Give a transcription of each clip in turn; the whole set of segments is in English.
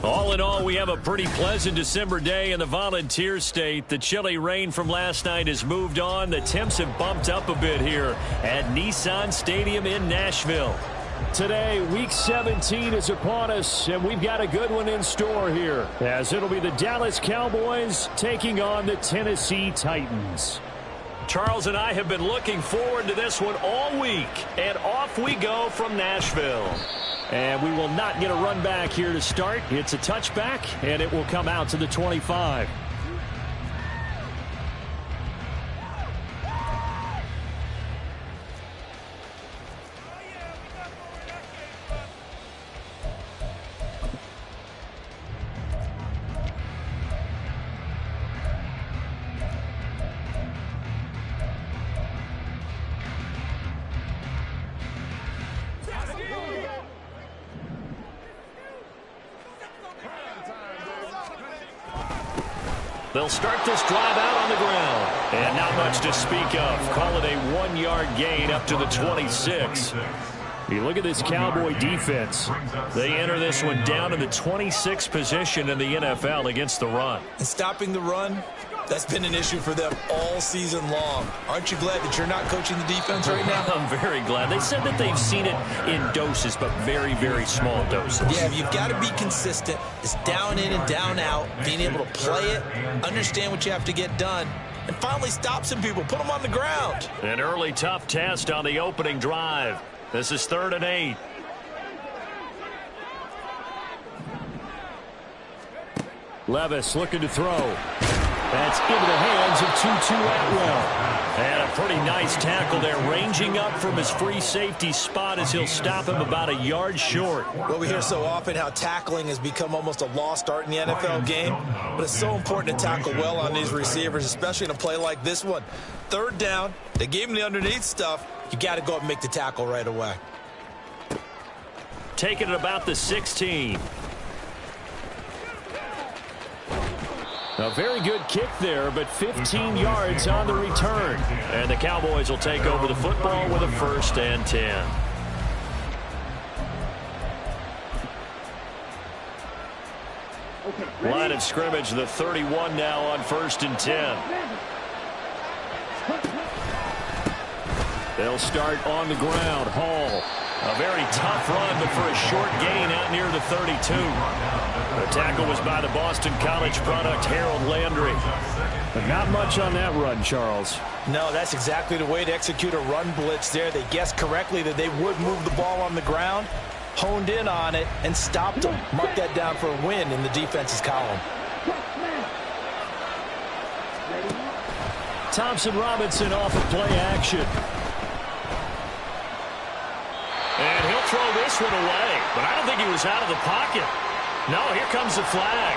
All in all, we have a pretty pleasant December day in the Volunteer State. The chilly rain from last night has moved on. The temps have bumped up a bit here at Nissan Stadium in Nashville. Today, Week 17 is upon us, and we've got a good one in store here, as it'll be the Dallas Cowboys taking on the Tennessee Titans. Charles and I have been looking forward to this one all week, and off we go from Nashville. And we will not get a run back here to start. It's a touchback, and it will come out to the 25. They'll start this drive out on the ground. And not much to speak of. Call it a 1-yard gain up to the 26. You look at this Cowboy defense. They enter this one down in the 26th position in the NFL against the run. And stopping the run, that's been an issue for them all season long. Aren't you glad that you're not coaching the defense right now? I'm very glad. They said that they've seen it in doses, but very, very small doses. Yeah, you've got to be consistent. It's down in and down out, being able to play it, understand what you have to get done, and finally stop some people, put them on the ground. An early tough test on the opening drive. This is 3rd and 8. Levis looking to throw. That's into the hands of Tutu Atwell. And a pretty nice tackle there, ranging up from his free safety spot as he'll stop him about a yard short. Well, we hear so often how tackling has become almost a lost art in the NFL game, but it's so important to tackle well on these receivers, especially in a play like this one. 3rd down, they gave him the underneath stuff. You got to go up and make the tackle right away. Taking it about the 16. A very good kick there, but 15 yards on the return. And the Cowboys will take over the football with a 1st and 10. Line of scrimmage, the 31 now on 1st and 10. They'll start on the ground. Hall. A very tough run, but for a short gain out near the 32. The tackle was by the Boston College product, Harold Landry. But not much on that run, Charles. No, that's exactly the way to execute a run blitz there. They guessed correctly that they would move the ball on the ground, honed in on it, and stopped them. Mark that down for a win in the defense's column. Thompson Robinson off of play action. And he'll throw this one away, but I don't think he was out of the pocket. No, here comes the flag.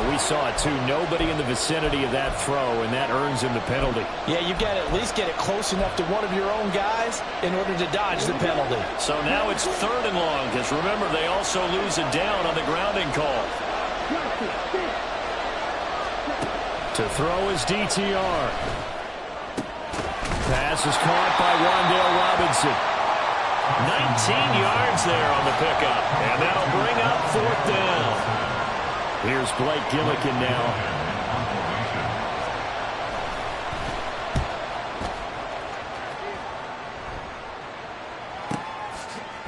We saw it, too. Nobody in the vicinity of that throw, and that earns him the penalty. Yeah, you've got to at least get it close enough to one of your own guys in order to dodge the penalty. So now it's 3rd and long, because remember, they also lose a down on the grounding call. To throw is DTR. Pass is caught by Wan'Dale Robinson. 19 yards there on the pickup, and that'll bring up 4th down. Here's Blake Gillikin now.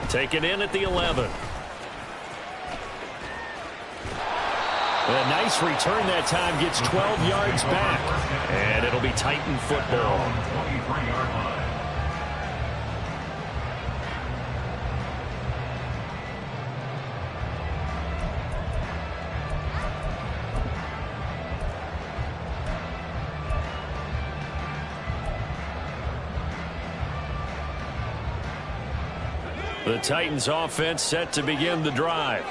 Taken in at the 11. A nice return that time, gets 12 yards back, and it'll be Titan football. The Titans offense set to begin the drive.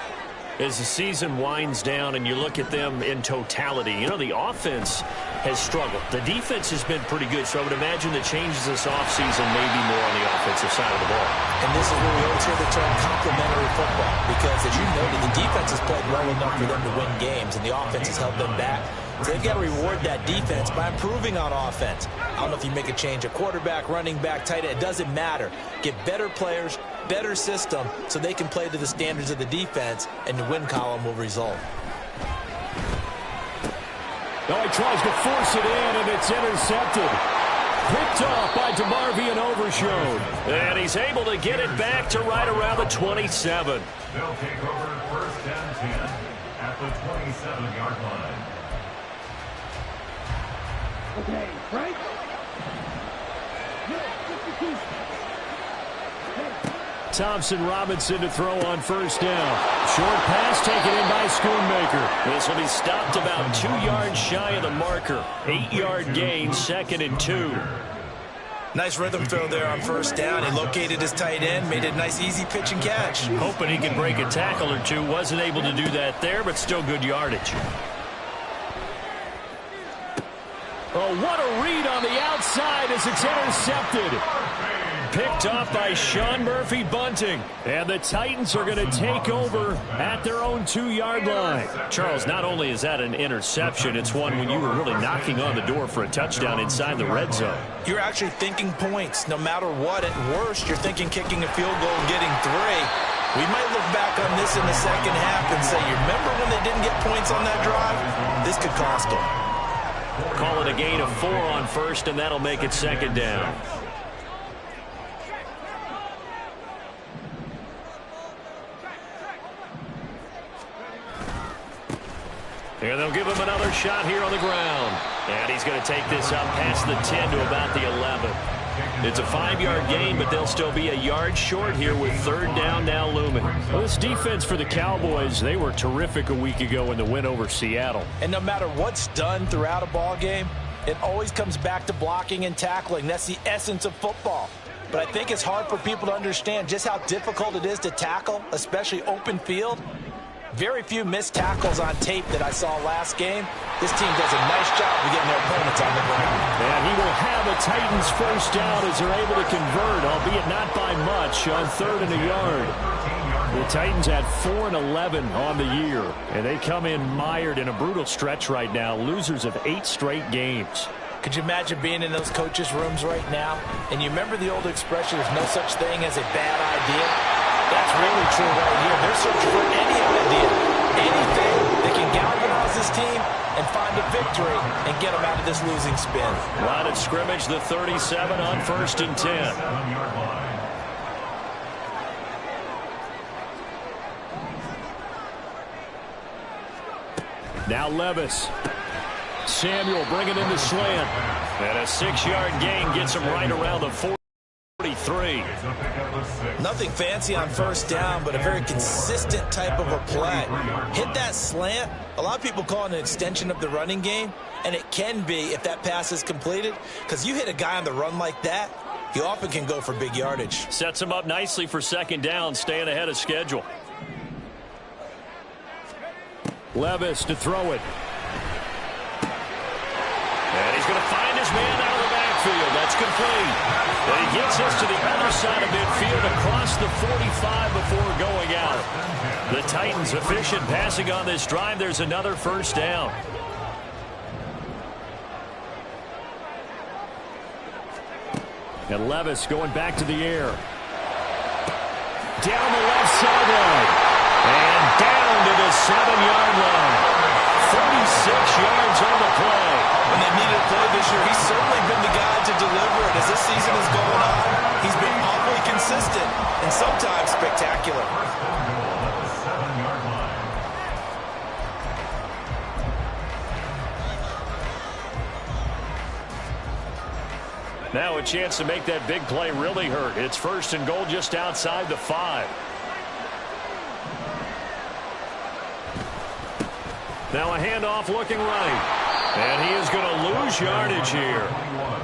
As the season winds down and you look at them in totality, you know, the offense has struggled. The defense has been pretty good, so I would imagine the changes this offseason may be more on the offensive side of the ball. And this is where we always hear the term complementary football, because as you noted, the defense has played well enough for them to win games, and the offense has held them back. So they've got to reward that defense by improving on offense. I don't know if you make a change at quarterback, running back, tight end. It doesn't matter. Get better players, better system, so they can play to the standards of the defense, and the win column will result. Oh, he tries to force it in, and it's intercepted. Picked off by DeMarvion Overshown. And he's able to get it back to right around the 27. They'll take over first and 10 at the 27-yard line. Okay, Frank. Thompson Robinson to throw on first down. Short pass taken in by Schoonmaker. This will be stopped about 2 yards shy of the marker. 8-yard gain, 2nd and 2. Nice rhythm throw there on first down. He located his tight end, made it a nice easy pitch and catch. Hoping he could break a tackle or two. Wasn't able to do that there, but still good yardage. Oh, what a read on the outside as it's intercepted. Picked off by Sean Murphy-Bunting. And the Titans are going to take over at their own 2-yard line. Charles, not only is that an interception, it's one when you were really knocking on the door for a touchdown inside the red zone. You're actually thinking points. No matter what, at worst, you're thinking kicking a field goal and getting 3. We might look back on this in the second half and say, you remember when they didn't get points on that drive? This could cost them. Call it a gain of 4 on first, and that'll make it 2nd down. And they'll give him another shot here on the ground. And he's going to take this up past the 10 to about the 11. It's a 5-yard gain, but they'll still be a yard short here with 3rd down now looming. Well, this defense for the Cowboys, they were terrific a week ago in the win over Seattle. And no matter what's done throughout a ball game, it always comes back to blocking and tackling. That's the essence of football. But I think it's hard for people to understand just how difficult it is to tackle, especially open field. Very few missed tackles on tape that I saw last game. This team does a nice job of getting their opponents on the ground. And he will have a Titans first down as they're able to convert, albeit not by much, on 3rd and a yard. The Titans at 4-11 on the year, and they come in mired in a brutal stretch right now, losers of 8 straight games. Could you imagine being in those coaches' rooms right now? And you remember the old expression, there's no such thing as a bad idea? That's really true right here. They're searching for any idea, anything that can galvanize this team and find a victory and get them out of this losing spin. Line of scrimmage, the 37 on 1st and 10. Now Levis. Samuel bringing in the slant. And a 6-yard gain gets him right around the 43. Nothing fancy on first down, but a very consistent type of a play. Hit that slant. A lot of people call it an extension of the running game, and it can be if that pass is completed, because you hit a guy on the run like that, you often can go for big yardage. Sets him up nicely for 2nd down, staying ahead of schedule. Levis to throw it. And he's going to find his man out of the backfield. That's complete. And he gets us to the other side of midfield across the 45 before going out. The Titans efficient passing on this drive. There's another first down. And Levis going back to the air. Down the left sideline. And down to the 7-yard line. 46 yards on the play. When they needed a play this year, he's certainly been the guy to deliver it. As this season has gone on, he's been awfully consistent and sometimes spectacular. Now a chance to make that big play really hurt. It's 1st and goal just outside the 5. Now a handoff looking right. And he is going to lose yardage here.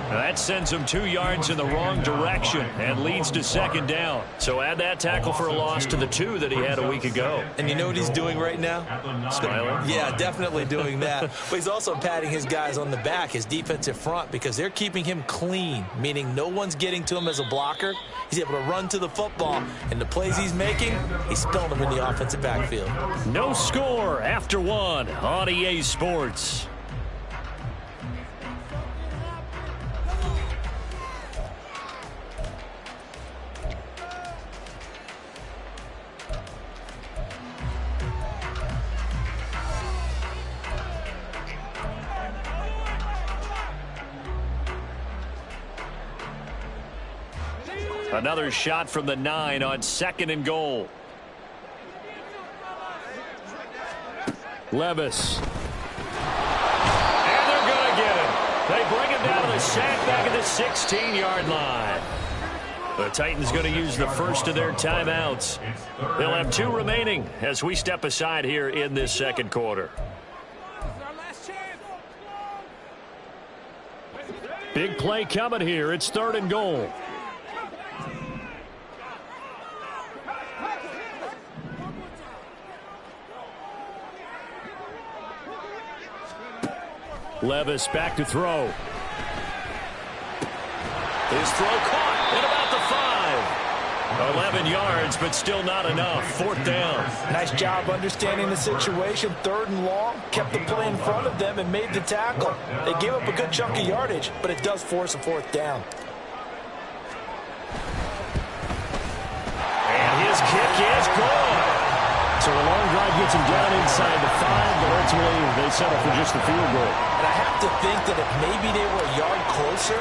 That sends him 2 yards in the wrong direction and leads to second down. So add that tackle for a loss to the 2 that he had a week ago. And you know what he's doing right now? Smiling? Yeah, definitely doing that. But he's also patting his guys on the back, his defensive front, because they're keeping him clean, meaning no one's getting to him as a blocker. He's able to run to the football, and the plays he's making, he's spelling them in the offensive backfield. No score after 1 on EA Sports. Another shot from the 9 on 2nd and goal. Levis. And they're going to get him. They bring him down to the sack back at the 16-yard line. The Titans going to use the first of their timeouts. They'll have 2 remaining as we step aside here in this second quarter. Big play coming here. It's 3rd and goal. Levis back to throw. His throw caught at about the 5. 11 yards, but still not enough. 4th down. Nice job understanding the situation. 3rd and long. Kept the play in front of them and made the tackle. They gave up a good chunk of yardage, but it does force a 4th down. And his kick is good. So a long drive gets him down inside the 5, but ultimately they settle for just the field goal. And I have to think that if maybe they were a yard closer,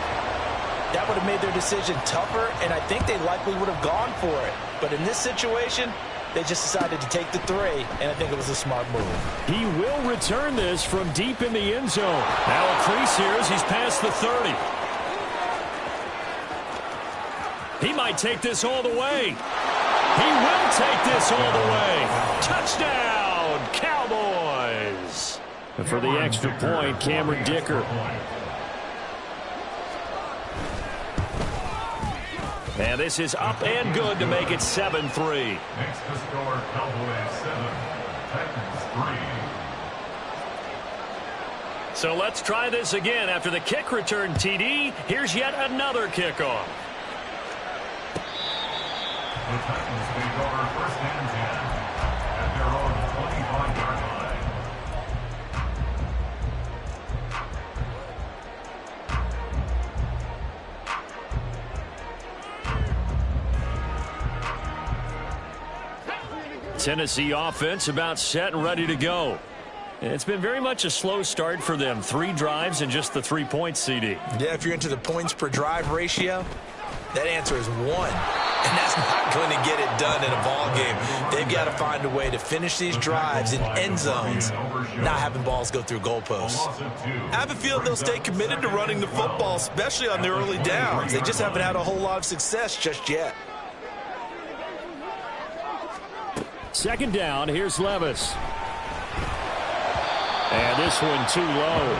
that would have made their decision tougher, and I think they likely would have gone for it. But in this situation, they just decided to take the 3, and I think it was a smart move. He will return this from deep in the end zone. Now a crease here as he's past the 30. He might take this all the way. He will take this all the way. Touchdown, Cowboys. And for the extra point, Cameron Dicker. And this is up and good to make it 7-3. Next to score, Cowboys 7, Titans 3. So let's try this again. After the kick return TD, here's yet another kickoff. The Titans take over 1st and 10 at their own 25-yard line. Tennessee offense about set and ready to go. It's been very much a slow start for them. 3 drives and just the 3 points, CD. Yeah, if you're into the points per drive ratio, that answer is 1. And that's not going to get it done in a ball game. They've got to find a way to finish these drives in end zones, not having balls go through goalposts. I have a feeling they'll stay committed to running the football, especially on the early downs. They just haven't had a whole lot of success just yet. 2nd down, here's Levis. And this one too low.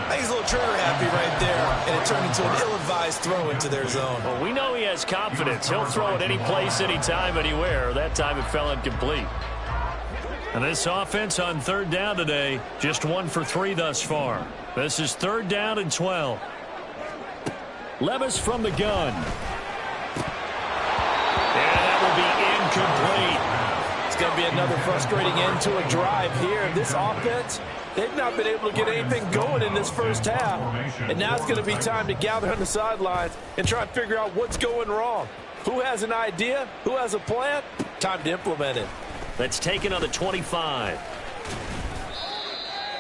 I think he's a little trigger happy right there, and it turned into an ill-advised throw into their zone. Well, we know he has confidence. He'll throw it any place, anytime, anywhere. That time it fell incomplete. And this offense on 3rd down today, just 1 for 3 thus far. This is 3rd down and 12. Levis from the gun. And that will be incomplete. It's going to be another frustrating end to a drive here. This offense, they've not been able to get anything going in this first half. And now it's going to be time to gather on the sidelines and try and figure out what's going wrong. Who has an idea? Who has a plan? Time to implement it. That's taken on the 25.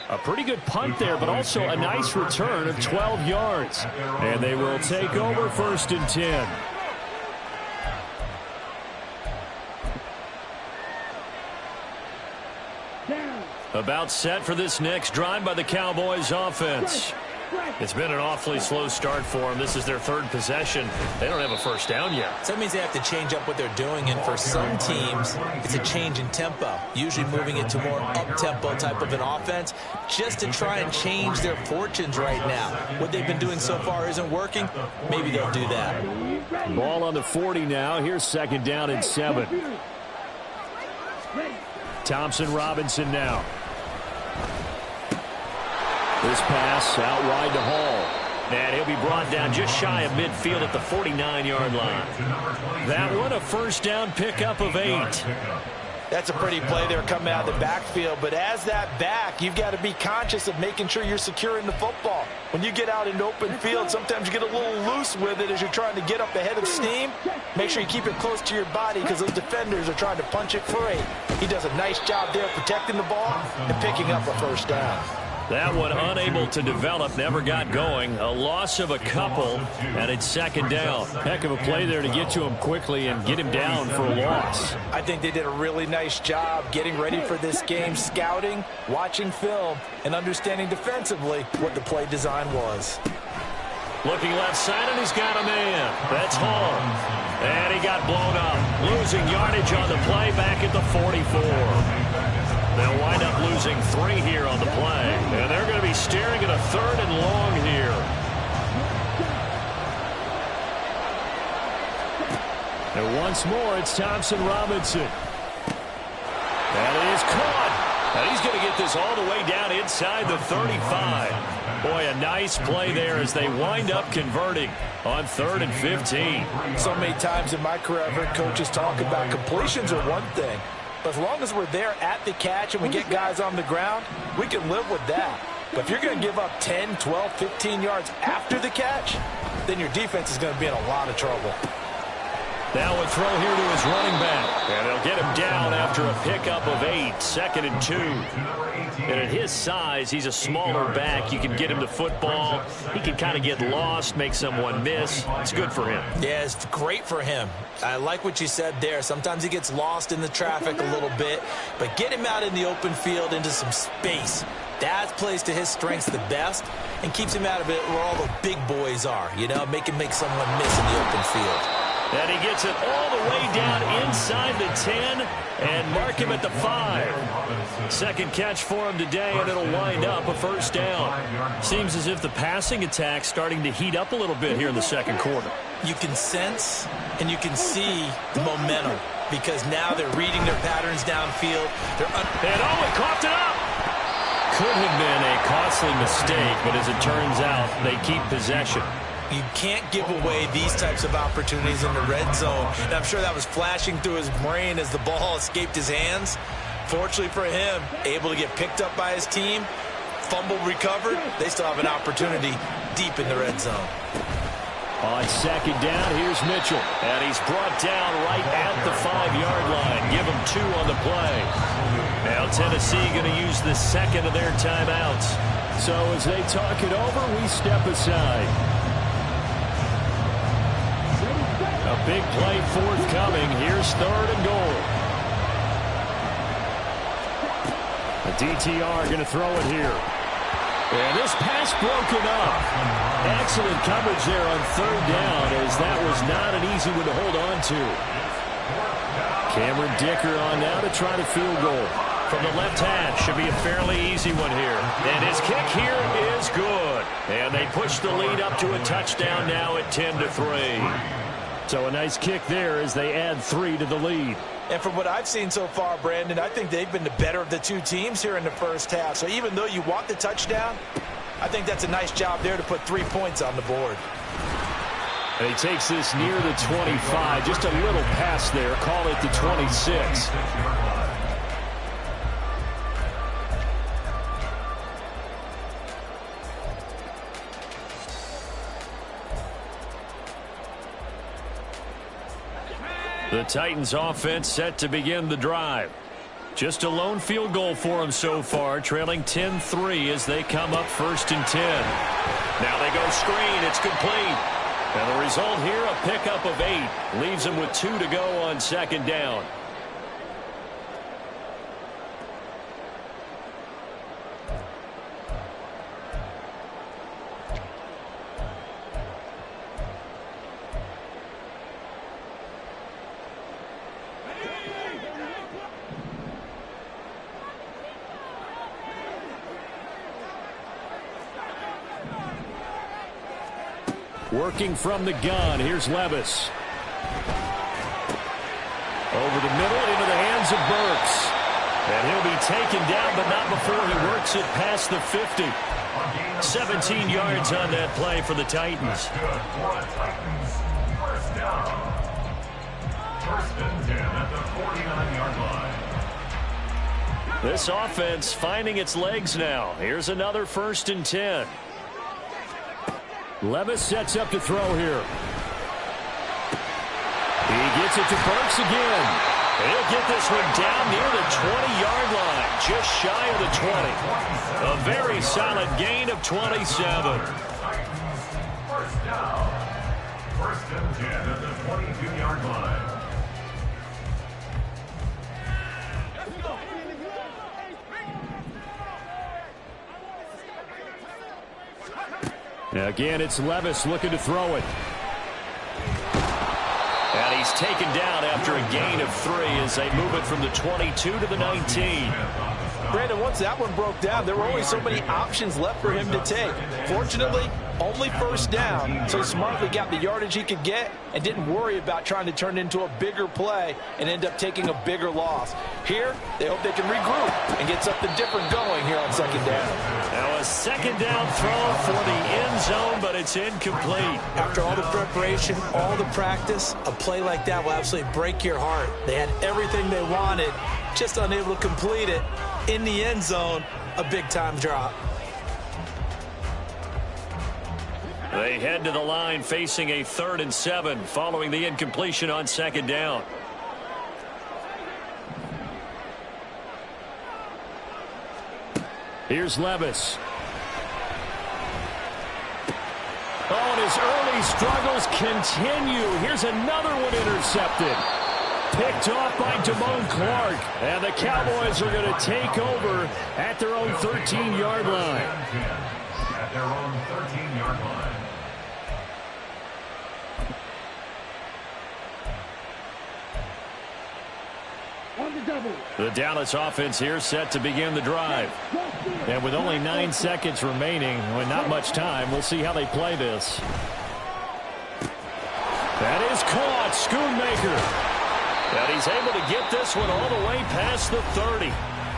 A pretty good punt there, but also a nice return of 12 yards. And they will take over 1st and 10. About set for this next drive by the Cowboys offense. It's been an awfully slow start for them. This is their third possession. They don't have a first down yet. So that means they have to change up what they're doing, and for some teams, it's a change in tempo, usually moving it to more up-tempo type of an offense just to try and change their fortunes right now. What they've been doing so far isn't working. Maybe they'll do that. Ball on the 40 now. Here's second down and 7. Thompson Robinson now. This pass out wide to Hall. And he'll be brought down just shy of midfield at the 49-yard line. That one, a first down pickup of 8. That's a pretty play there coming out of the backfield. But as that back, you've got to be conscious of making sure you're securing the football. When you get out into open field, sometimes you get a little loose with it as you're trying to get up ahead of steam. Make sure you keep it close to your body because those defenders are trying to punch it free. He does a nice job there protecting the ball and picking up a first down. That one unable to develop, never got going. A loss of a couple, and it's second down. Heck of a play there to get to him quickly and get him down for a loss. I think they did a really nice job getting ready for this game, scouting, watching film, and understanding defensively what the play design was. Looking left side, and he's got a man. That's Hall. And he got blown up. Losing yardage on the play back at the 44. They'll wind up losing 3 here on the play. And they're going to be staring at a 3rd and long here. And once more, it's Thompson Robinson. And it is caught. And he's going to get this all the way down inside the 35. Boy, a nice play there as they wind up converting on 3rd and 15. So many times in my career, I've heard coaches talk about completions are one thing. But as long as we're there at the catch and we get guys on the ground, we can live with that. But if you're going to give up 10, 12, 15 yards after the catch, then your defense is going to be in a lot of trouble. Now a throw here to his running back. And they'll get him down after a pickup of 8, 2nd and 2. And at his size, he's a smaller back. You can get him to football. He can kind of get lost, make someone miss. It's good for him. Yeah, it's great for him. I like what you said there. Sometimes he gets lost in the traffic a little bit, but get him out in the open field into some space. That plays to his strengths the best and keeps him out of it where all the big boys are, you know, make someone miss in the open field. And he gets it all the way down inside the 10 and mark him at the 5. Second catch for him today, and it'll wind up a first down. Seems as if the passing attack's starting to heat up a little bit here in the second quarter. You can sense and you can see the momentum because now they're reading their patterns downfield. And he coughed it up. Could have been a costly mistake, but as it turns out, they keep possession. You can't give away these types of opportunities in the red zone. And I'm sure that was flashing through his brain as the ball escaped his hands. Fortunately for him, able to get picked up by his team, fumble recovered. They still have an opportunity deep in the red zone. On second down, here's Mitchell. And he's brought down right at the 5-yard line. Give him 2 on the play. Now Tennessee going to use the second of their timeouts. So as they talk it over, we step aside. A big play forthcoming. Here's 3rd and goal. The DTR going to throw it here. And this pass broken up. Excellent coverage there on 3rd down as that was not an easy one to hold on to. Cameron Dicker on now to try the field goal. From the left hash, should be a fairly easy one here. And his kick here is good. And they push the lead up to a touchdown now at 10-3. So a nice kick there as they add 3 to the lead. And from what I've seen so far, Brandon, I think they've been the better of the two teams here in the first half. So even though you want the touchdown, I think that's a nice job there to put 3 points on the board. And he takes this near the 25. Just a little pass there. Call it the 26. The Titans offense set to begin the drive. Just a lone field goal for them so far, trailing 10-3 as they come up 1st and 10. Now they go screen. It's complete. And the result here, a pickup of 8. Leaves them with 2 to go on 2nd down. Working from the gun, here's Levis. Over the middle, into the hands of Burks. And he'll be taken down, but not before he works it past the 50. 17 yards on that play for the Titans. Good for the Titans. First down. First and 10 at the 49-yard line. This offense finding its legs now. Here's another 1st and 10. Levis sets up to throw here. He gets it to Burks again. He'll get this one down near the 20-yard line, just shy of the 20. A very solid gain of 27. First down. First and 10 at the 22-yard line. Again, it's Levis looking to throw it. And he's taken down after a gain of 3 as they move it from the 22 to the 19. Brandon, once that one broke down, there were only so many options left for him to take. Fortunately, only first down, so he smartly got the yardage he could get and didn't worry about trying to turn it into a bigger play and end up taking a bigger loss. Here, they hope they can regroup and get something different going here on second down. Now a second down throw for the end zone, but it's incomplete. After all the preparation, all the practice, a play like that will absolutely break your heart. They had everything they wanted, just unable to complete it. In the end zone, a big-time drop. They head to the line facing a 3rd and 7 following the incompletion on second down. Here's Levis. Oh, and his early struggles continue. Here's another one intercepted. Picked off by Damone Clark. And the Cowboys are going to take over at their own 13-yard line. At their own 13-yard line. The Dallas offense here set to begin the drive. And with only 9 seconds remaining, with not much time, we'll see how they play this. That is caught. Schoonmaker. And he's able to get this one all the way past the 30.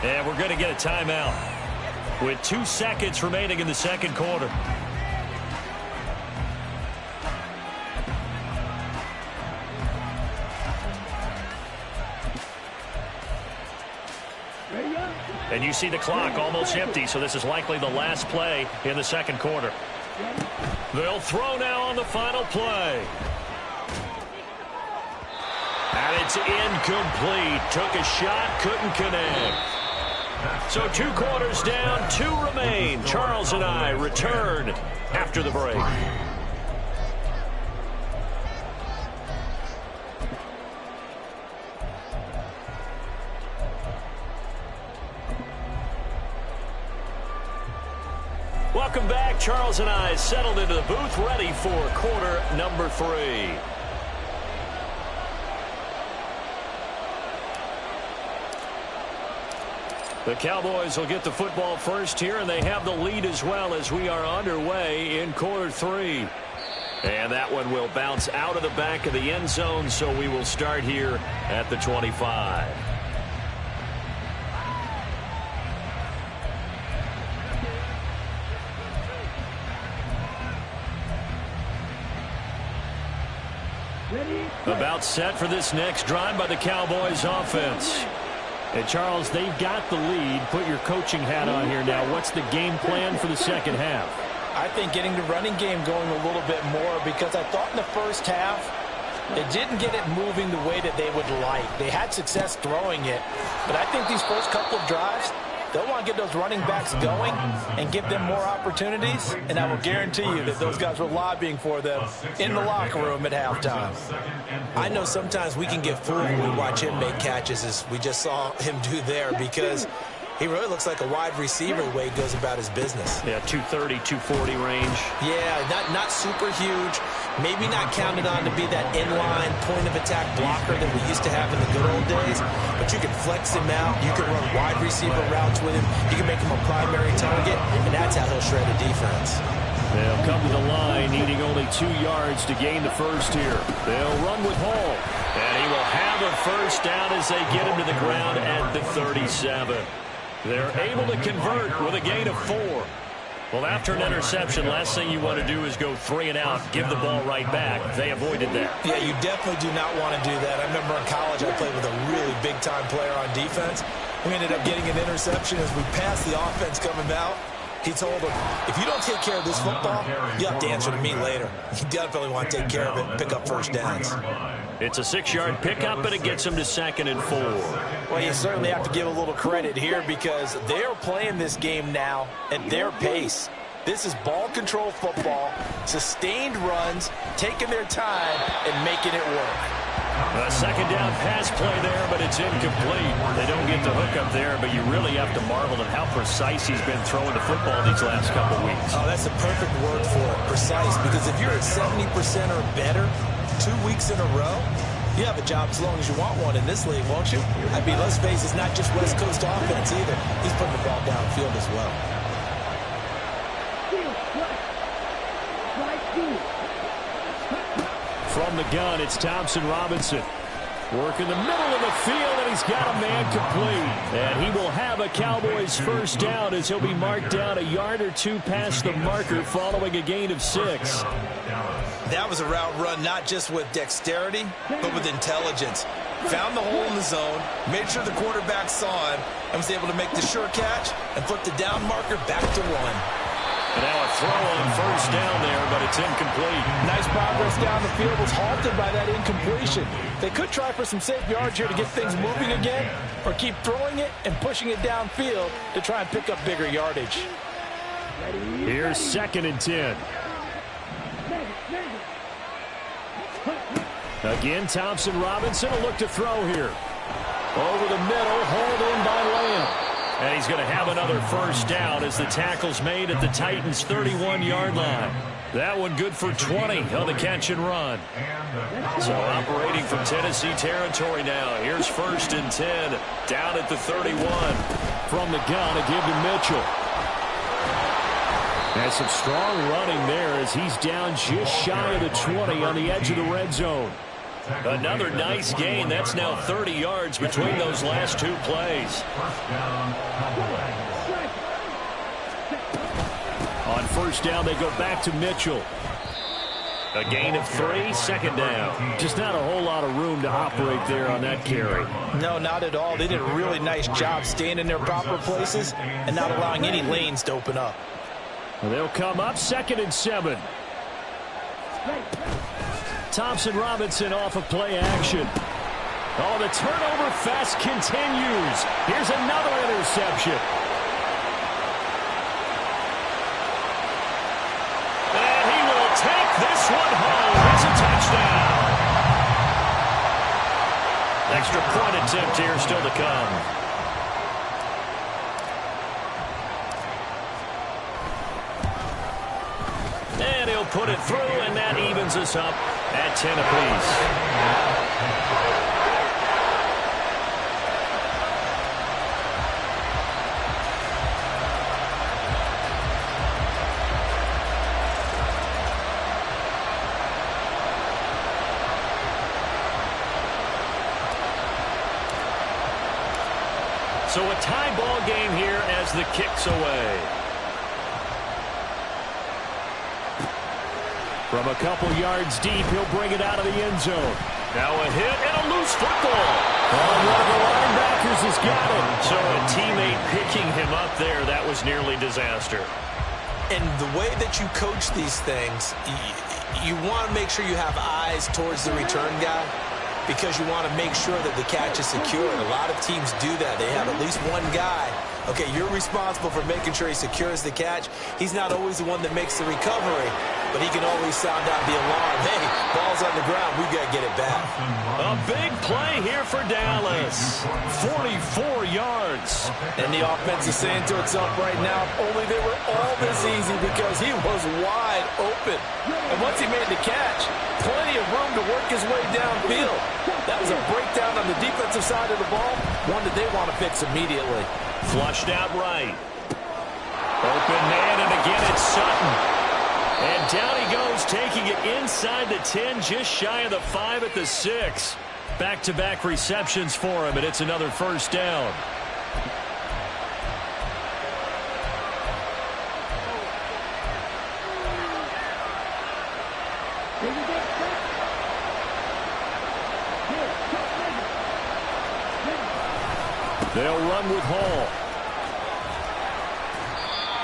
And we're going to get a timeout with 2 seconds remaining in the second quarter. And you see the clock almost empty, so this is likely the last play in the second quarter. They'll throw now on the final play. And it's incomplete. Took a shot, couldn't connect. So 2 quarters down, 2 remain. Charles and I return after the break. Welcome back. Charles and I settled into the booth, ready for quarter number 3. The Cowboys will get the football first here, and they have the lead as well as we are underway in quarter 3. And that one will bounce out of the back of the end zone, so we will start here at the 25. About set for this next drive by the Cowboys offense. And Charles, they've got the lead. Put your coaching hat on here now. What's the game plan for the second half? I think getting the running game going a little bit more, because I thought in the first half they didn't get it moving the way that they would like. They had success throwing it, but I think these first couple of drives, they'll want to get those running backs going and give them more opportunities, and I will guarantee you that those guys were lobbying for them in the locker room at halftime. I know sometimes we can get fooled when we watch him make catches, as we just saw him do there, because he really looks like a wide receiver the way he goes about his business. Yeah, 230, 240 range. Yeah, not super huge. Maybe not counted on to be that inline point-of-attack blocker that we used to have in the good old days. But you can flex him out. You can run wide receiver routes with him. You can make him a primary target, and that's how he'll shred a defense. They'll come to the line, needing only 2 yards to gain the first here. They'll run with Hall. And he will have a first down as they get him to the ground at the 37. They're able to convert with a gain of 4. Well, after an interception, last thing you want to do is go 3 and out, give the ball right back. They avoided that. Yeah, you definitely do not want to do that. I remember in college I played with a really big-time player on defense. We ended up getting an interception as we passed the offense coming out. He told him, if you don't take care of this football, you have to answer to me later. You definitely want to take care of it and pick up first downs. It's a 6-yard pickup, but it gets him to 2nd and 4. Well, you certainly have to give a little credit here because they're playing this game now at their pace. This is ball control football, sustained runs, taking their time, and making it work. A 2nd down pass play there, but it's incomplete. They don't get the hook up there, but you really have to marvel at how precise he's been throwing the football these last couple weeks. Oh, that's a perfect word for it, precise, because if you're at 70% or better 2 weeks in a row, you have a job as long as you want one in this league, won't you? I mean, let's face it, it's not just West Coast offense either. He's putting the ball downfield as well. From the gun, it's Thompson Robinson. Working the middle of the field, and he's got a man complete. And he will have a Cowboys first down as he'll be marked down a yard or 2 past the marker following a gain of 6. That was a route run not just with dexterity, but with intelligence. Found the hole in the zone, made sure the quarterback saw him, and was able to make the sure catch and flip the down marker back to 1. And now a throw on first down there, but it's incomplete. Nice progress down the field was halted by that incompletion. They could try for some safe yards here to get things moving again, or keep throwing it and pushing it downfield to try and pick up bigger yardage. Here's 2nd and 10. Again, Thompson Robinson will look to throw here. Over the middle, hauled in by Lamb. And he's going to have another first down as the tackle's made at the Titans' 31-yard line. That one good for 20 on the catch and run. So operating from Tennessee territory now. Here's 1st and 10 down at the 31. From the gun, a give to Mitchell. And some strong running there as he's down just shy of the 20 on the edge of the red zone. Another nice gain. That's now 30 yards between those last 2 plays. On first down, they go back to Mitchell. A gain of 3, 2nd down. Just not a whole lot of room to operate there on that carry. No, not at all. They did a really nice job staying in their proper places and not allowing any lanes to open up. They'll come up 2nd and 7. Thompson Robinson off of play action. Oh, the turnover fest continues. Here's another interception. And he will take this one home. It's a touchdown. Extra point attempt here still to come. And he'll put it through, and that evens us up at 10 apiece. So a tie ball game here as the kick's away. From a couple yards deep, he'll bring it out of the end zone. Now a hit and a loose football. Oh, one of the linebackers has got it. So a teammate picking him up there, that was nearly disaster. And the way that you coach these things, you want to make sure you have eyes towards the return guy because you want to make sure that the catch is secure. And a lot of teams do that. They have at least one guy. Okay, you're responsible for making sure he secures the catch. He's not always the one that makes the recovery, but he can always sound out the alarm. Hey, ball's on the ground. We've got to get it back. A big play here for Dallas. 44 yards. And the offense is saying to itself right now, only they were all this easy because he was wide open. And once he made the catch, plenty of room to work his way downfield. That was a breakdown on the defensive side of the ball, one that they want to fix immediately. Flushed out right. Open man, and again it's Sutton. And down he goes, taking it inside the 10, just shy of the 5 at the 6. Back-to-back receptions for him, and it's another first down. They'll run with Hall.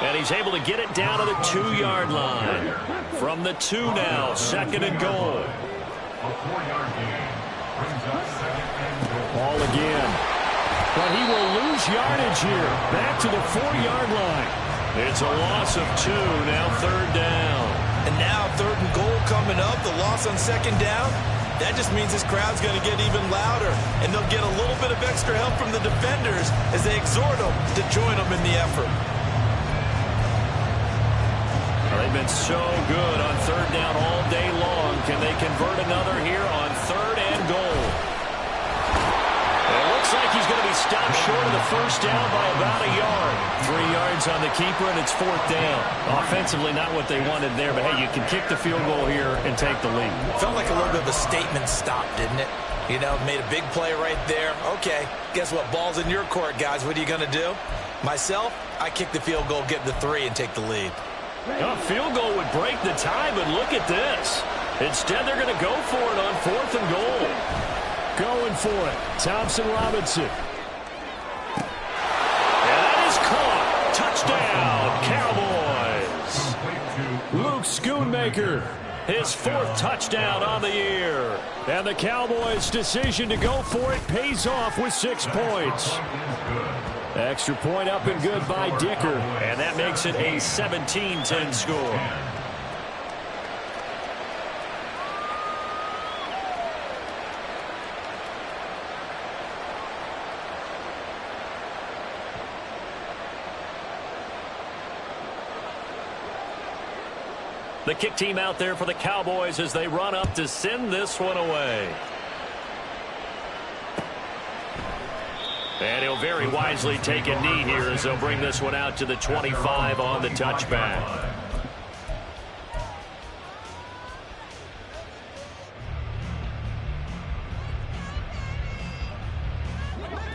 And he's able to get it down to the 2-yard line. From the 2 now, 2nd and goal. A 4-yard gain brings up 2nd and goal. Hall again. But he will lose yardage here. Back to the 4-yard line. It's a loss of 2, now 3rd down. And now 3rd and goal coming up, the loss on 2nd down. That just means this crowd's going to get even louder, and they'll get a little bit of extra help from the defenders as they exhort them to join them in the effort. They've been so good on 3rd down all day long. Can they convert another here on 3rd and goal? It looks like he's going to be stopped short of the first down by about a yard. 3 yards on the keeper, and it's 4th down. Offensively, not what they wanted there, but hey, you can kick the field goal here and take the lead. Felt like a little bit of a statement stop, didn't it? You know, made a big play right there. Okay, guess what? Ball's in your court, guys. What are you going to do? Myself, I kick the field goal, get the 3, and take the lead. A field goal would break the tie, but look at this. Instead, they're going to go for it on 4th and goal. Going for it, Thompson Robinson. And that is caught. Touchdown, Cowboys. Luke Schoonmaker, his 4th touchdown on the year. And the Cowboys' decision to go for it pays off with 6 points. Extra point up and good by Dicker. And that makes it a 17-10 score. The kick team out there for the Cowboys as they run up to send this one away. And he'll very wisely take a knee here as they'll bring this one out to the 25 on the touchback.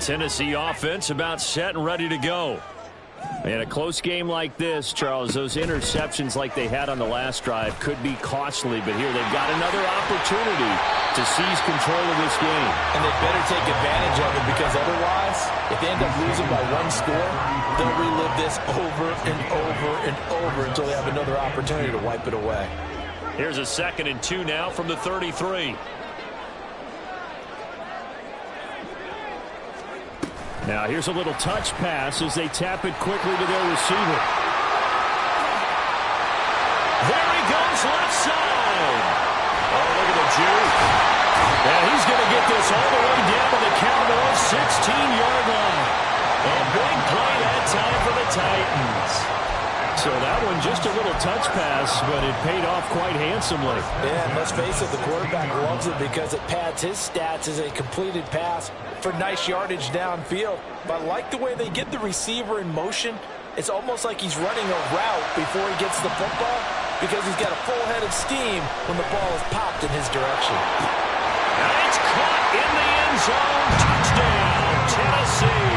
Tennessee offense about set and ready to go. In a close game like this, Charles, those interceptions like they had on the last drive could be costly, but here they've got another opportunity to seize control of this game. And they better take advantage of it, because otherwise, if they end up losing by 1 score, they'll relive this over and over and over until they have another opportunity to wipe it away. Here's a 2nd and 2 now from the 33. Now here's a little touch pass as they tap it quickly to their receiver. There he goes, left side. Oh, look at the juke. And he's going to get this all the way down to the Cowboys' 16-yard line. A big play that time for the Titans. So that one just a little touch pass, but it paid off quite handsomely. Yeah, and let's face it, the quarterback loves it because it pads his stats as a completed pass for nice yardage downfield. But I like the way they get the receiver in motion. It's almost like he's running a route before he gets the football, because he's got a full head of steam when the ball is popped in his direction. And it's caught in the end zone. Touchdown, Tennessee.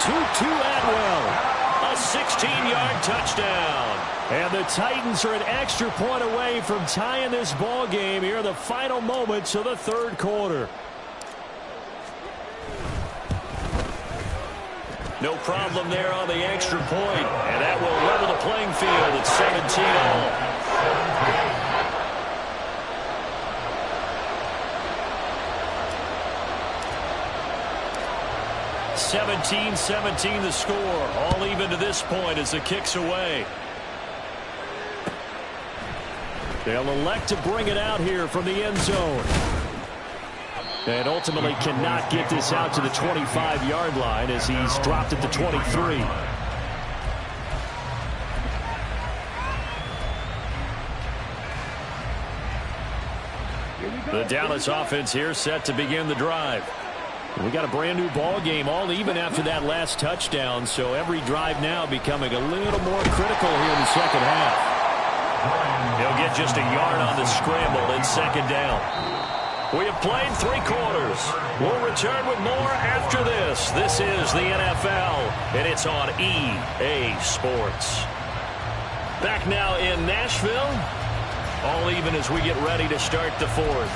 Tutu Atwell. A 16-yard touchdown. And the Titans are an extra point away from tying this ball game here in the final moments of the 3rd quarter. No problem there on the extra point. And that will level the playing field at 17-all. 17-17 the score. All even to this point as the kick's away. They'll elect to bring it out here from the end zone. And ultimately cannot get this out to the 25-yard line as he's dropped at the 23. The Dallas offense here set to begin the drive. We got a brand new ball game, all even after that last touchdown, so every drive now becoming a little more critical here in the second half. He'll get just a yard on the scramble in second down. We have played 3 quarters. We'll return with more after this. This is the NFL, and it's on EA Sports. Back now in Nashville. All even as we get ready to start the 4th.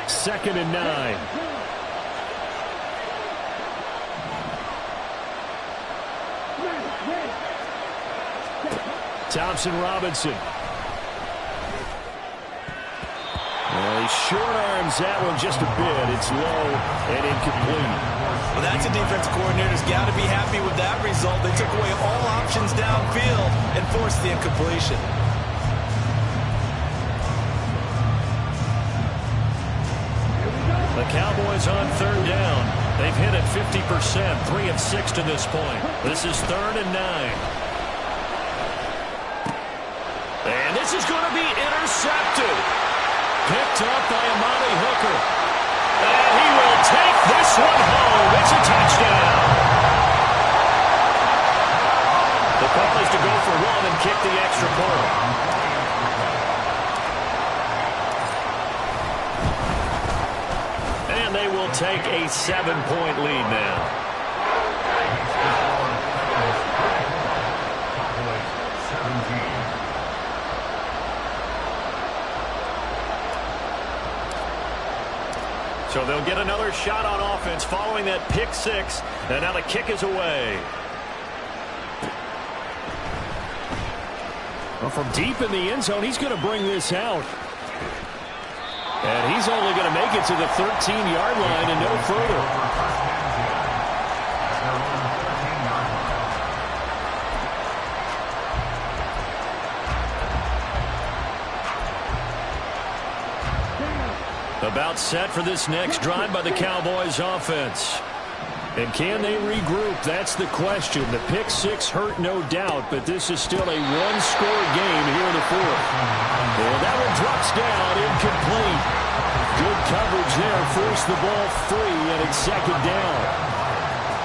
Second and 9. Thompson Robinson. Well, he short arms that one just a bit. It's low and incomplete. Well, that's a defense coordinator's got to be happy with that result. They took away all options downfield and forced the incompletion. The Cowboys on 3rd down. They've hit it 50%, 3 of 6 to this point. This is 3rd and 9. And this is going to be intercepted. Picked up by Amani Hooker. And he will take this one home. It's a touchdown. The call is to go for 1 and kick the extra point. And they will take a 7-point lead now. So they'll get another shot on offense following that pick 6. And now the kick is away. Well, from deep in the end zone, he's going to bring this out. And he's only going to make it to the 13-yard line and no further. About set for this next drive by the Cowboys offense. And can they regroup? That's the question. The pick 6 hurt, no doubt, but this is still a 1-score game here in the 4th. And that one drops down, incomplete. Good coverage there, forced the ball free, and it's 2nd down.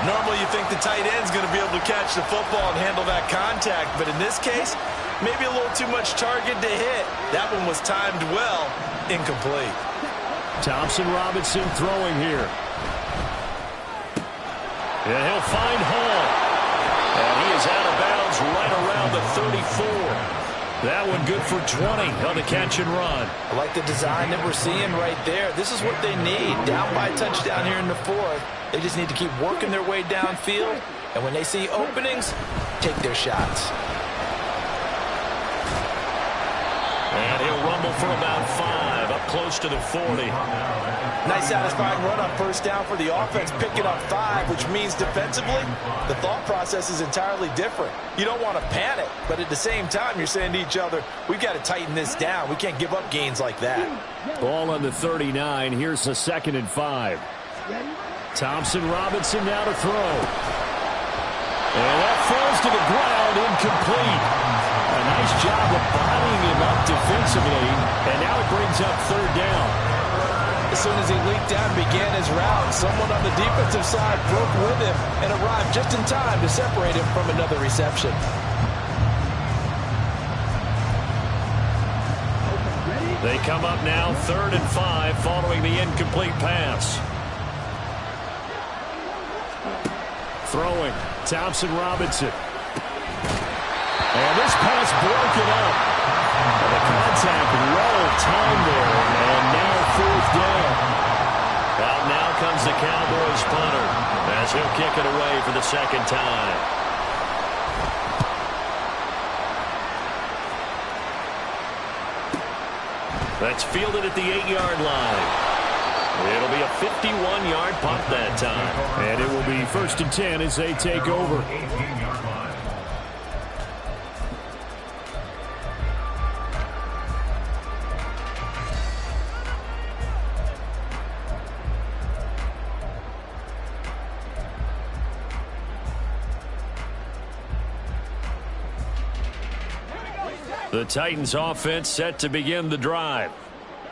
Normally you think the tight end's going to be able to catch the football and handle that contact, but in this case, maybe a little too much target to hit. That one was timed well, incomplete. Thompson Robinson throwing here. And he'll find Hall. And he is out of bounds right around the 34. That one good for 20 on the catch and run. I like the design that we're seeing right there. This is what they need. Down by a touchdown here in the 4th. They just need to keep working their way downfield. And when they see openings, take their shots. And he'll rumble for about 5, up close to the 40. Nice satisfying run on 1st down for the offense, picking up 5, which means defensively, the thought process is entirely different. You don't want to panic, but at the same time, you're saying to each other, we've got to tighten this down. We can't give up gains like that. Ball on the 39. Here's the 2nd and 5. Thompson Robinson now to throw. And that falls to the ground, incomplete. A nice job of bodying him up defensively, and now it brings up 3rd down. As soon as he leaked out and began his route, someone on the defensive side broke with him and arrived just in time to separate him from another reception. They come up now 3rd and 5 following the incomplete pass. Throwing, Thompson Robinson. And this pass broken up. And the contact well timed there. And now 4th down. Out now comes the Cowboys punter as he'll kick it away for the 2nd time. That's fielded at the 8-yard line. It'll be a 51-yard punt that time. And it will be 1st and 10 as they take over. The Titans offense set to begin the drive.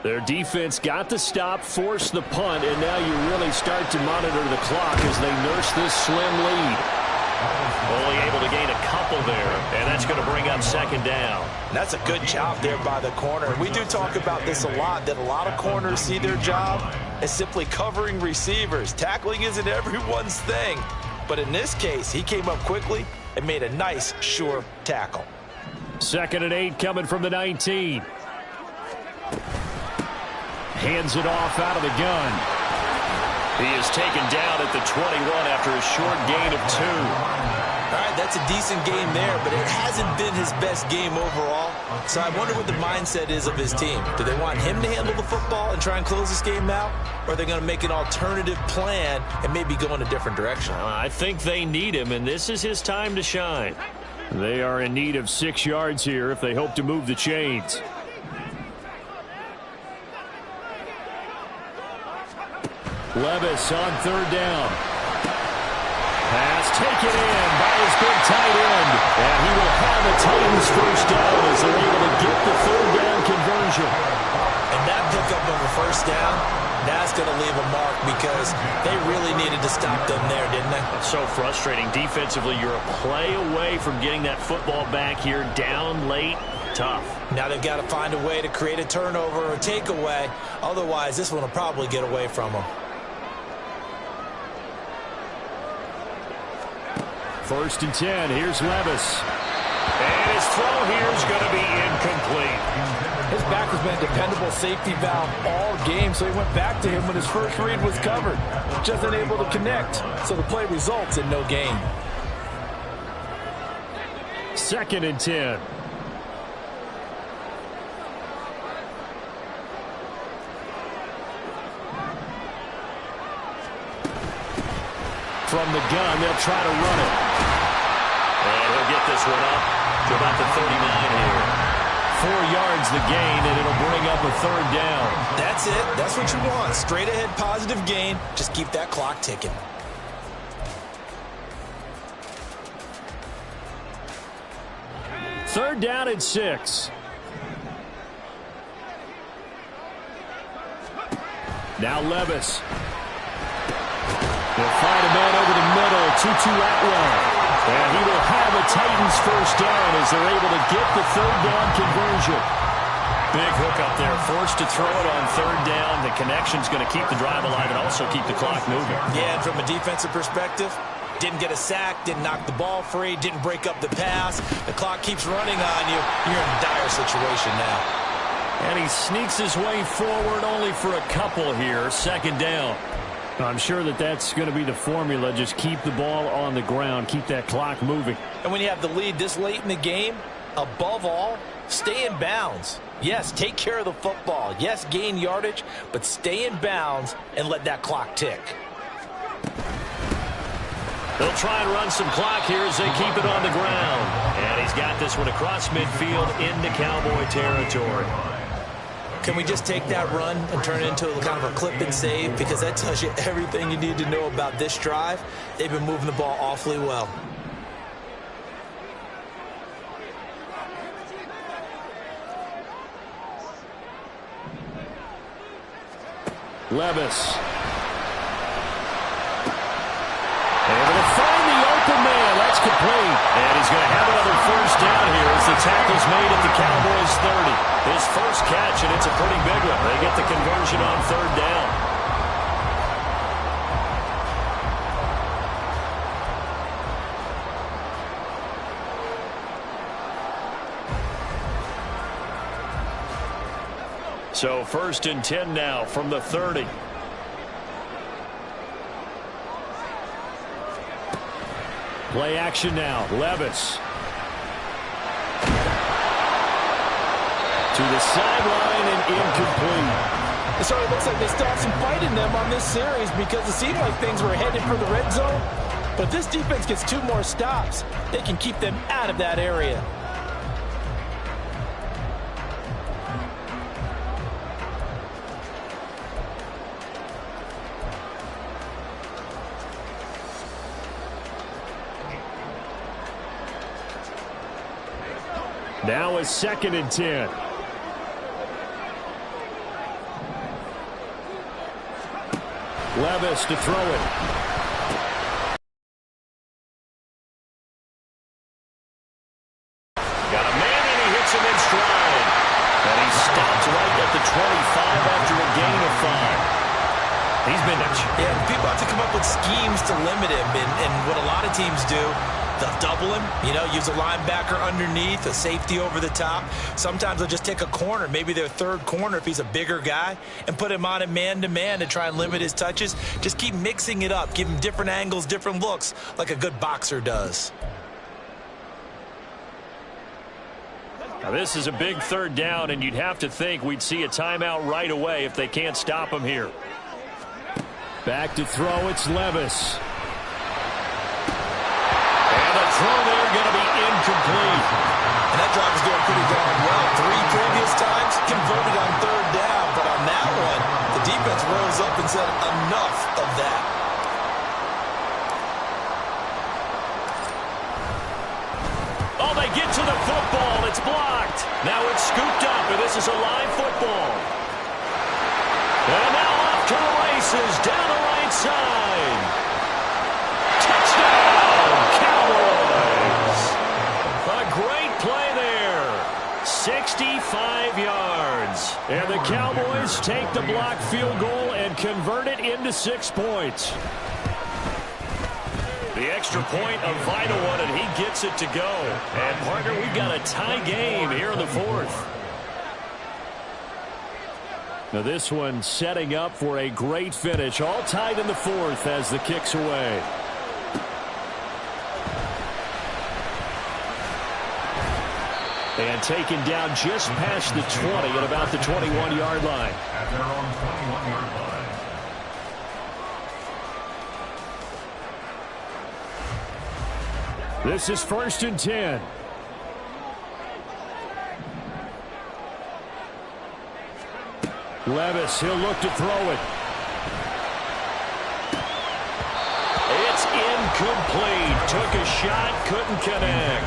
Their defense got the stop, forced the punt, and now you really start to monitor the clock as they nurse this slim lead. Only able to gain a couple there, and that's going to bring up second down. That's a good job there by the corner. We do talk about this a lot, that a lot of corners see their job as simply covering receivers. Tackling isn't everyone's thing. But in this case, he came up quickly and made a nice, sure tackle. 2nd and 8 coming from the 19. Hands it off out of the gun. He is taken down at the 21 after a short gain of 2. All right, that's a decent game there, but it hasn't been his best game overall. So I wonder what the mindset is of his team. Do they want him to handle the football and try and close this game out? Or are they going to make an alternative plan and maybe go in a different direction? I think they need him, and this is his time to shine. They are in need of 6 yards here if they hope to move the chains. Levis on 3rd down. Pass taken in by his big tight end. And he will have a Titans first down as they're able to get the 3rd down conversion. And that pickup of a first down, that's going to leave a mark because they really needed to stop them there, didn't they? It's so frustrating. Defensively, you're a play away from getting that football back here down late. Tough. Now they've got to find a way to create a turnover or a takeaway. Otherwise, this one will probably get away from them. 1st and 10. Here's Levis. And his throw here is going to be incomplete. His back has been a dependable safety valve all game, so he went back to him when his first read was covered. Just unable to connect, so the play results in no gain. 2nd and 10. From the gun, they'll try to run it. And he'll get this one up to about the 39 here. 4 yards the gain, and it'll bring up a 3rd down. That's it. That's what you want. Straight ahead positive gain. Just keep that clock ticking. Third down and 6. Now Levis. They'll find a man over the middle, Tutu Atwell. And he will have a Titans first down as they're able to get the 3rd down conversion. Big hook up there, forced to throw it on 3rd down. The connection's going to keep the drive alive and also keep the clock moving. Yeah, and from a defensive perspective, didn't get a sack, didn't knock the ball free, didn't break up the pass. The clock keeps running on you. You're in a dire situation now. And he sneaks his way forward only for a couple here. 2nd down. I'm sure that's going to be the formula. Just keep the ball on the ground. Keep that clock moving. And when you have the lead this late in the game, above all, stay in bounds. Yes, take care of the football. Yes, gain yardage, but stay in bounds and let that clock tick. They'll try and run some clock here as they keep it on the ground. And he's got this one across midfield into Cowboy territory. Can we just take that run and turn it into kind of a clip and save? Because that tells you everything you need to know about this drive. They've been moving the ball awfully well. Levis. Able to find the open man. That's complete. And he's going to have another first down here as the tackle's made at the Cowboys 30. His first catch, and it's a pretty big one. They get the conversion on 3rd down. So 1st and 10 now from the 30. Play action now. Levis. To the sideline and incomplete. It certainly looks like they still have some fight in them on this series because it seemed like things were headed for the red zone. But if this defense gets 2 more stops, they can keep them out of that area. Now a 2nd and 10. Levis to throw it. Got a man, and he hits him in stride. And he stops right at the 25 after a gain of 5. He's been touched. Yeah, people have to come up with schemes to limit him. And what a lot of teams do, they'll double him, use a linebacker underneath, a safety over the top. Sometimes they'll just take a corner, maybe their third corner if he's a bigger guy, and put him on a man-to-man to try and limit his touches. Just keep mixing it up. Give him different angles, different looks, like a good boxer does. Now this is a big third down, and you'd have to think we'd see a timeout right away if they can't stop him here. Back to throw, it's Levis. Throw there going to be incomplete. And that drive is going pretty darn well. 3 previous times converted on third down. But on that one, the defense rose up and said enough of that. Oh, they get to the football. It's blocked. Now it's scooped up, and this is a live football. And now off to the races down the right side. Touchdown, Cowboys. A great play there. 65 yards. And the Cowboys take the blocked field goal and convert it into 6 points. The extra point, a vital one, and he gets it to go. And, partner, we've got a tie game here in the 4th. Now this one setting up for a great finish. All tied in the 4th as the kick's away. And taken down just past the 20 at about the 21-yard line. At their own 21-yard line. This is 1st and 10. Levis, he'll look to throw it. It's incomplete. Took a shot, couldn't connect.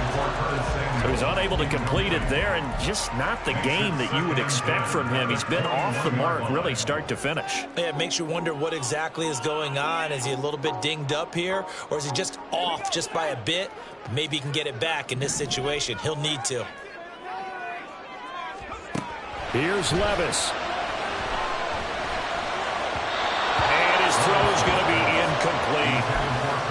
So he's unable to complete it there, and just not the game that you would expect from him. He's been off the mark really start to finish. Yeah, it makes you wonder what exactly is going on. Is he a little bit dinged up here, or is he just off just by a bit? Maybe he can get it back in this situation. He'll need to. Here's Levis. And his throw is going to be incomplete.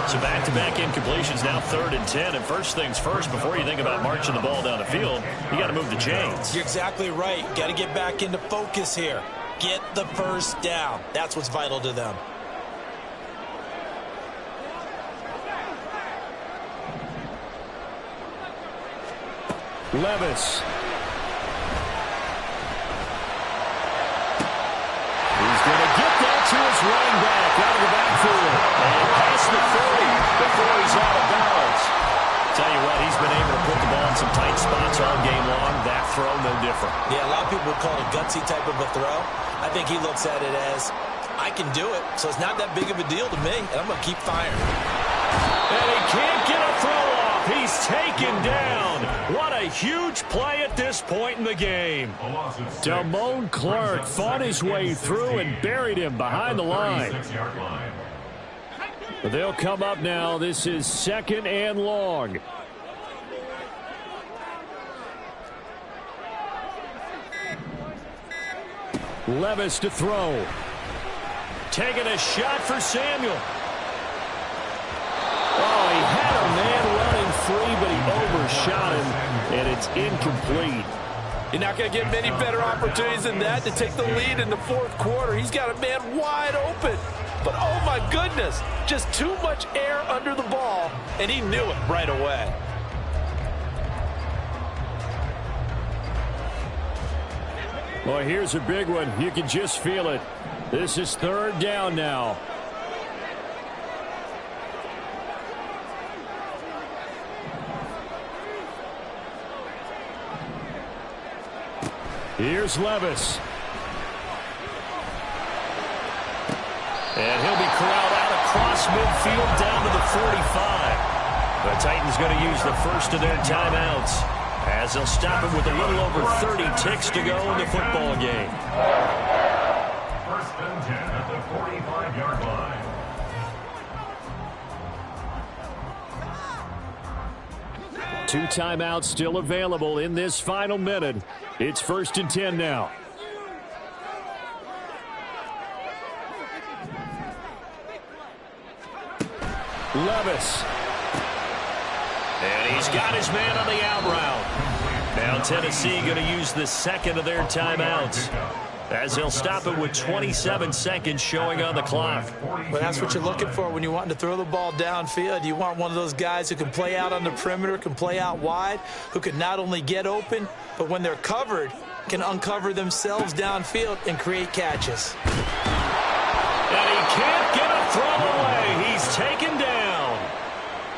So back-to-back incompletions, now 3rd and 10. And first things first, before you think about marching the ball down the field, you got to move the chains. You're exactly right. Got to get back into focus here. Get the first down. That's what's vital to them. Levis. He's going to get that to his running back out of the backfield. And past the 40 before he's out of bounds. Tell you what, he's been able to put the ball in some tight spots all game long. That throw, no different. Yeah, a lot of people would call it a gutsy type of a throw. I think he looks at it as, I can do it, so it's not that big of a deal to me, and I'm going to keep firing. And he can't get a throw off. He's taken down. What a huge play at this point in the game. Damone Clark fought his way through and buried him behind the line. But they'll come up now. This is 2nd and long. Levis to throw. Taking a shot for Samuel. Oh, he had a man running free, but he overshot him, and it's incomplete. You're not going to get many better opportunities than that to take the lead in the 4th quarter. He's got a man wide open. But, oh, my goodness, just too much air under the ball, and he knew it right away. Well, here's a big one. You can just feel it. This is 3rd down now. Here's Levis. And he'll be corralled out across midfield down to the 45. The Titans going to use the first of their timeouts as they'll stop him with a little over 30 ticks to go in the football game. 1st and 10 at the 45-yard line. 2 timeouts still available in this final minute. It's 1st and 10 now. Levis. And he's got his man on the out route. Now Tennessee going to use the second of their timeouts, as they'll stop it with 27 seconds showing on the clock. Well, that's what you're looking for when you want to throw the ball downfield. You want one of those guys who can play out on the perimeter, can play out wide, who can not only get open, but when they're covered, can uncover themselves downfield and create catches. And he can't get a throw away. He's taken down.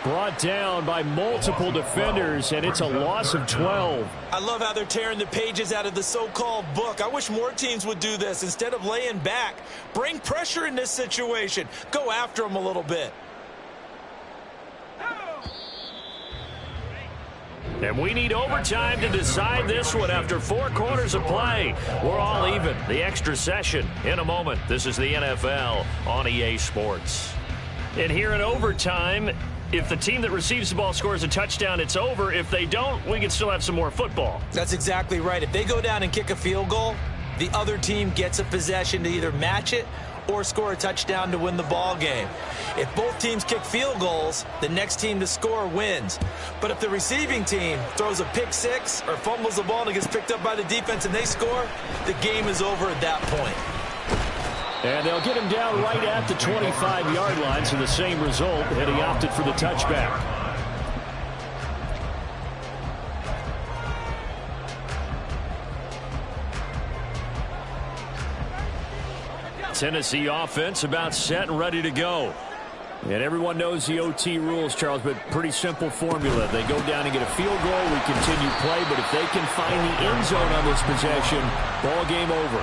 Brought down by multiple defenders, and it's a loss of 12. I love how they're tearing the pages out of the so-called book. I wish more teams would do this. Instead of laying back, bring pressure in this situation. Go after them a little bit. And we need overtime to decide this one after 4 quarters of play. We're all even. The extra session in a moment. This is the NFL on EA Sports. And here in overtime, if the team that receives the ball scores a touchdown, it's over. If they don't, we can still have some more football. That's exactly right. If they go down and kick a field goal, the other team gets a possession to either match it or score a touchdown to win the ball game. If both teams kick field goals, the next team to score wins. But if the receiving team throws a pick six or fumbles the ball and it gets picked up by the defense and they score, the game is over at that point. And they'll get him down right at the 25-yard line, so the same result, and he opted for the touchback. Tennessee offense about set and ready to go. And everyone knows the OT rules, Charles, but pretty simple formula. They go down and get a field goal, we continue play, but if they can find the end zone on this possession, ball game over.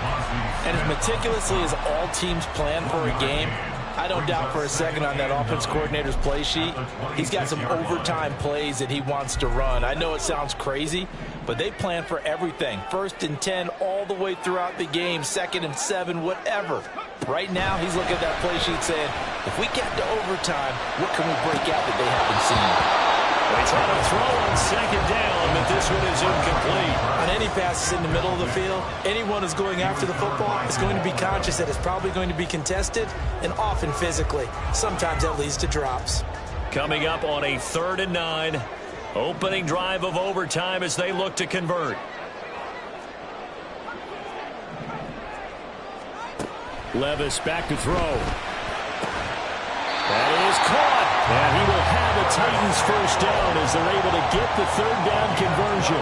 And as meticulously as all teams plan for a game, I don't doubt for a second on that offense coordinator's play sheet, he's got some overtime plays that he wants to run. I know it sounds crazy, but they plan for everything. 1st and 10 all the way throughout the game, 2nd and 7, whatever. Right now, he's looking at that play sheet saying, if we get to overtime, what can we break out that they haven't seen? They try to throw on 2nd down, but this one is incomplete. On any passes in the middle of the field, anyone who's going after the football is going to be conscious that it's probably going to be contested, and often physically. Sometimes that leads to drops. Coming up on a 3rd and 9, opening drive of overtime as they look to convert. Levis back to throw. That is caught. And he will have a Titans first down as they're able to get the 3rd down conversion.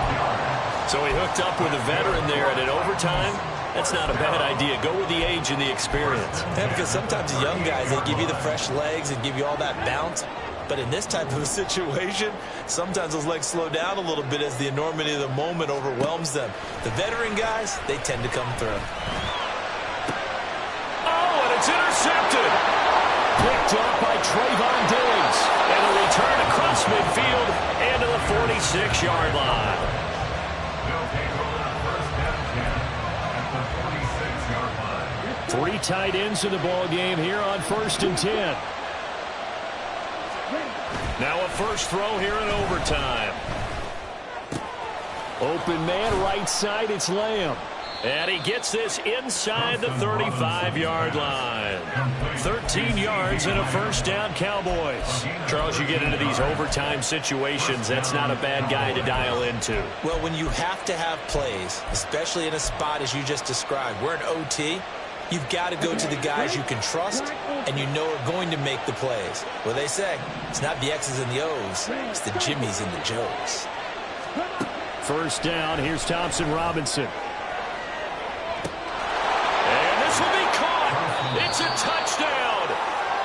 So he hooked up with a veteran there, and in overtime, that's not a bad idea. Go with the age and the experience. Yeah, because sometimes the young guys, they give you the fresh legs and give you all that bounce. But in this type of a situation, sometimes those legs slow down a little bit as the enormity of the moment overwhelms them. The veteran guys, they tend to come through. It's intercepted. Picked up by Trayvon Diggs. And a return across midfield and to the 46-yard line. They'll take over 1st and 10 at the 46-yard line. 3 tight ends in the ball game here on 1st and 10. Now a first throw here in overtime. Open man right side, it's Lamb. And he gets this inside the 35-yard line. 13 yards and a first down, Cowboys. Charles, you get into these overtime situations, that's not a bad guy to dial into. Well, when you have to have plays, especially in a spot as you just described, we're in OT, you've got to go to the guys you can trust and you know are going to make the plays. Well, they say, it's not the X's and the O's, it's the Jimmies and the Joes. First down, here's Thompson Robinson. It's a touchdown.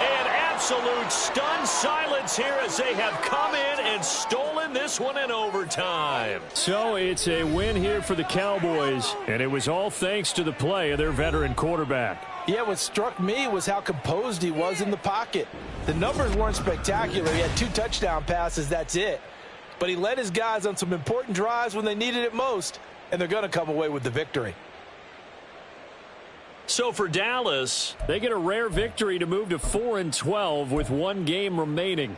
And absolute stunned silence here as they have come in and stolen this one in overtime. So it's a win here for the Cowboys, and it was all thanks to the play of their veteran quarterback. Yeah, what struck me was how composed he was in the pocket. The numbers weren't spectacular. He had 2 touchdown passes, that's it. But he led his guys on some important drives when they needed it most, and they're going to come away with the victory. So for Dallas, they get a rare victory to move to 4-12 with 1 game remaining.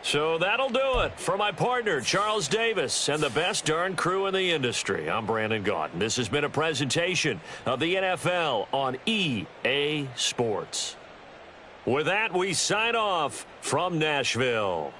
So that'll do it. For my partner, Charles Davis, and the best darn crew in the industry, I'm Brandon Gaudin. This has been a presentation of the NFL on EA Sports. With that, we sign off from Nashville.